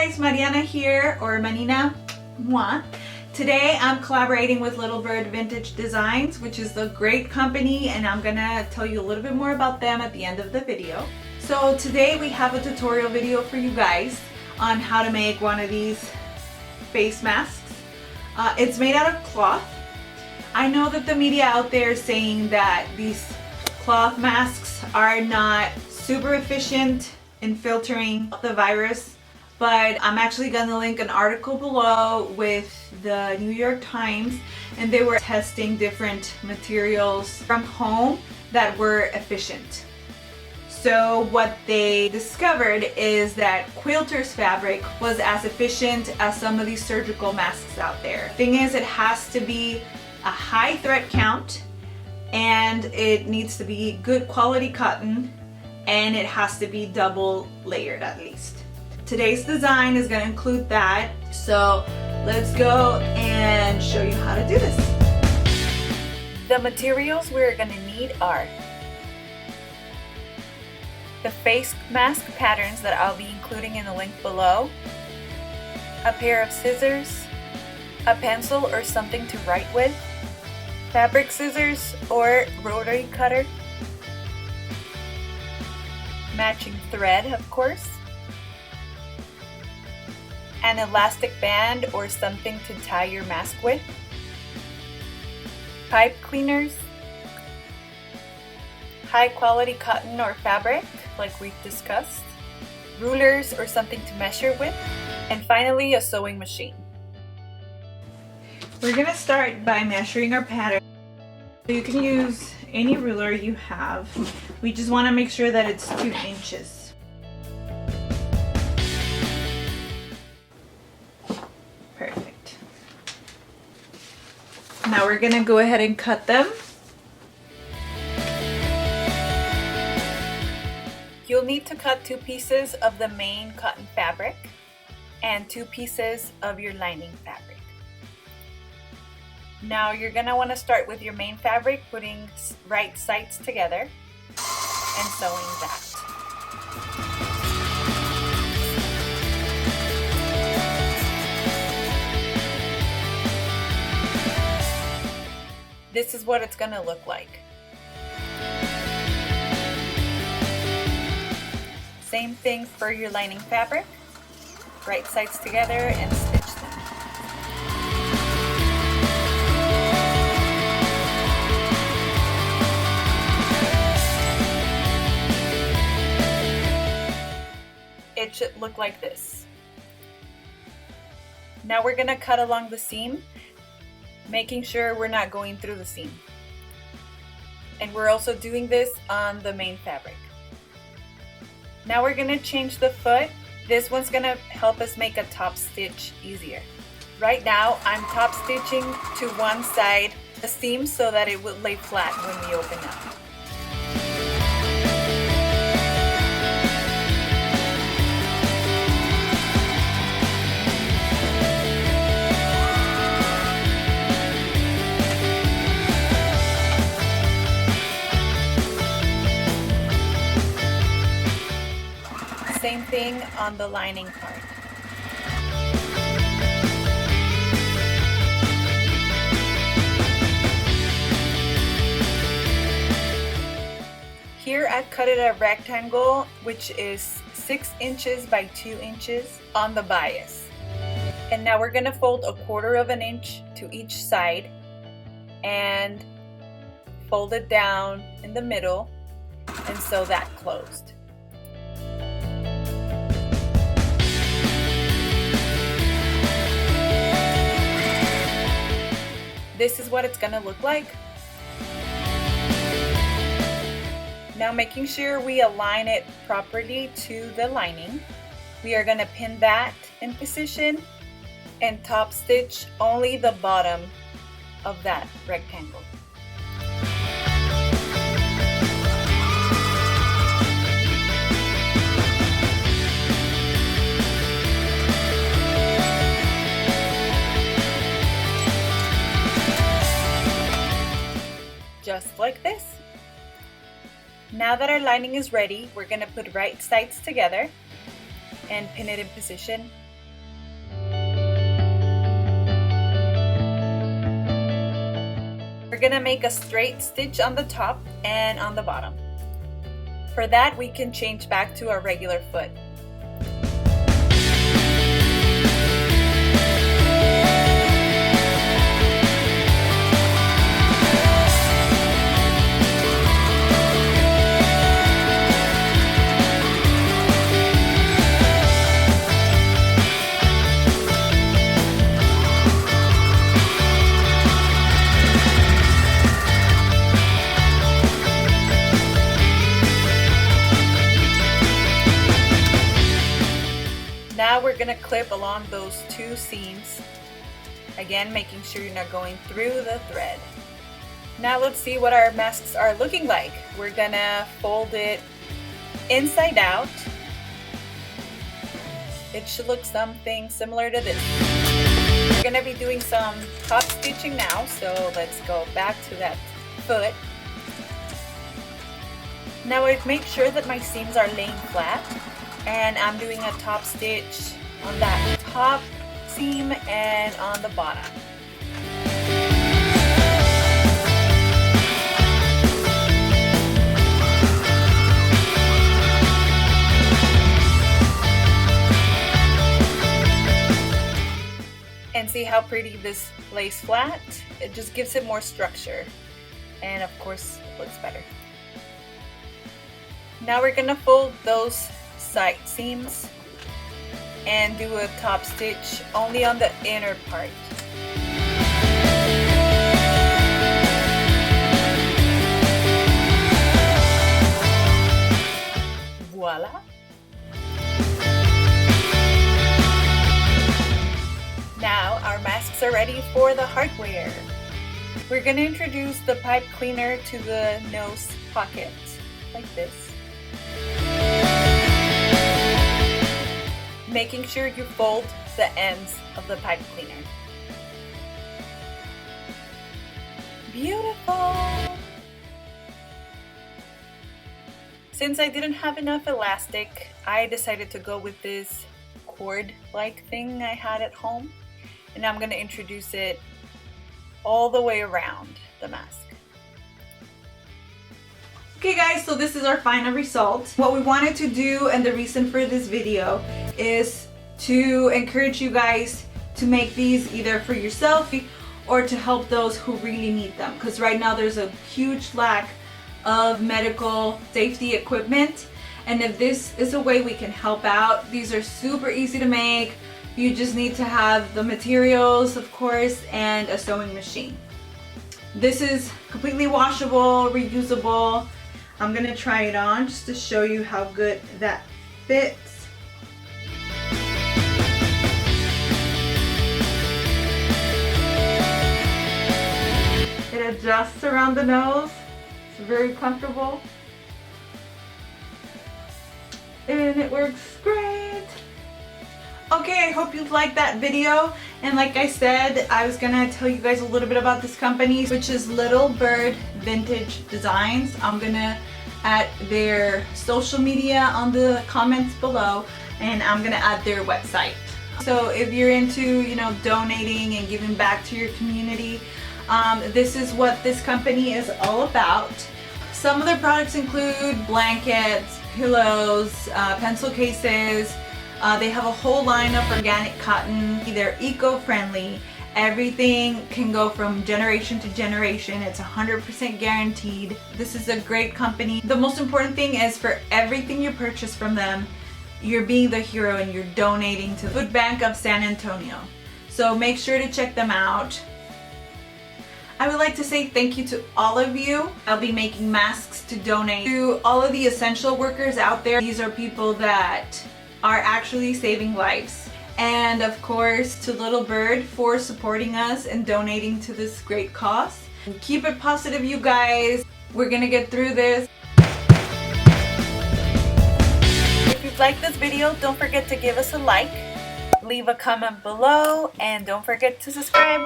guys, Mariana here, or Manina. Mwah. Today I'm collaborating with Little Bird Vintage Designs, which is a great company, and I'm gonna tell you a little bit more about them at the end of the video. So today we have a tutorial video for you guys on how to make one of these face masks. It's made out of cloth. I know that the media out there is saying that these cloth masks are not super efficient in filtering the virus, but I'm actually gonna link an article below with the New York Times, and they were testing different materials from home that were efficient. So what they discovered is that quilter's fabric was as efficient as some of these surgical masks out there. Thing is, it has to be a high thread count, and it needs to be good quality cotton, and it has to be double layered at least. Today's design is going to include that, so let's go and show you how to do this. The materials we're going to need are the face mask patterns that I'll be including in the link below, a pair of scissors, a pencil or something to write with, fabric scissors or rotary cutter, matching thread of course, an elastic band or something to tie your mask with, pipe cleaners, high quality cotton or fabric like we've discussed, rulers or something to measure with, and finally a sewing machine. We're going to start by measuring our pattern. So you can use any ruler you have. We just want to make sure that it's 2 inches. Perfect. Now we're going to go ahead and cut them. You'll need to cut 2 pieces of the main cotton fabric and 2 pieces of your lining fabric. Now you're going to want to start with your main fabric, putting right sides together and sewing that. This is what it's going to look like. Same thing for your lining fabric, right sides together and stitch them. It should look like this. Now we're going to cut along the seam, making sure we're not going through the seam. And we're also doing this on the main fabric. Now we're going to change the foot. This one's going to help us make a top stitch easier. Right now I'm top stitching to one side the seam so that it will lay flat when we open up. Same thing on the lining part. Here I've cut it a rectangle which is 6 inches by 2 inches on the bias. And now we're going to fold 1/4 inch to each side and fold it down in the middle and sew that closed. This is what it's going to look like. Now making sure we align it properly to the lining, we are going to pin that in position and top stitch only the bottom of that rectangle. Just like this. Now that our lining is ready, we're going to put right sides together and pin it in position gonna make a straight stitch on the top and on the bottom. For that, we can change back to our regular foot. Now we're gonna clip along those two seams. Again, making sure you're not going through the thread. Now let's see what our masks are looking like. We're gonna fold it inside out. It should look something similar to this. We're gonna be doing some top stitching now, so let's go back to that foot. Now I make sure that my seams are laying flat, and I'm doing a top stitch on that top seam and on the bottom. And see how pretty this lays flat? It just gives it more structure, and of course looks better. Now we're gonna fold those side seams and do a top stitch only on the inner part. Voila! Now our masks are ready for the hardware. We're going to introduce the pipe cleaner to the nose pocket like this. Making sure you fold the ends of the pipe cleaner. Beautiful! Since I didn't have enough elastic, I decided to go with this cord-like thing I had at home, and I'm going to introduce it all the way around the mask. Okay guys, so this is our final result. What we wanted to do, and the reason for this video, is to encourage you guys to make these either for yourself or to help those who really need them, because right now there's a huge lack of medical safety equipment, and if this is a way we can help out, these are super easy to make. You just need to have the materials, of course, and a sewing machine. This is completely washable, reusable. I'm gonna try it on just to show you how good that fits. It adjusts around the nose. It's very comfortable. And it works great. Okay, I hope you liked that video. And like I said, I was gonna tell you guys a little bit about this company, which is Little Bird Vintage Designs. I'm gonna add their social media on the comments below, and I'm gonna add their website. So if you're into, donating and giving back to your community, this is what this company is all about. Some of their products include blankets, pillows, pencil cases. They have a whole line of organic cotton. They're eco-friendly. Everything can go from generation to generation. It's 100% guaranteed. This is a great company. The most important thing is, for everything you purchase from them, you're being the hero and you're donating to the Food Bank of San Antonio. So make sure to check them out. I would like to say thank you to all of you. I'll be making masks to donate to all of the essential workers out there. These are people that are actually saving lives. And of course, to Little Bird for supporting us and donating to this great cause. And keep it positive, you guys. We're gonna get through this. If you've liked this video, don't forget to give us a like, leave a comment below, and don't forget to subscribe.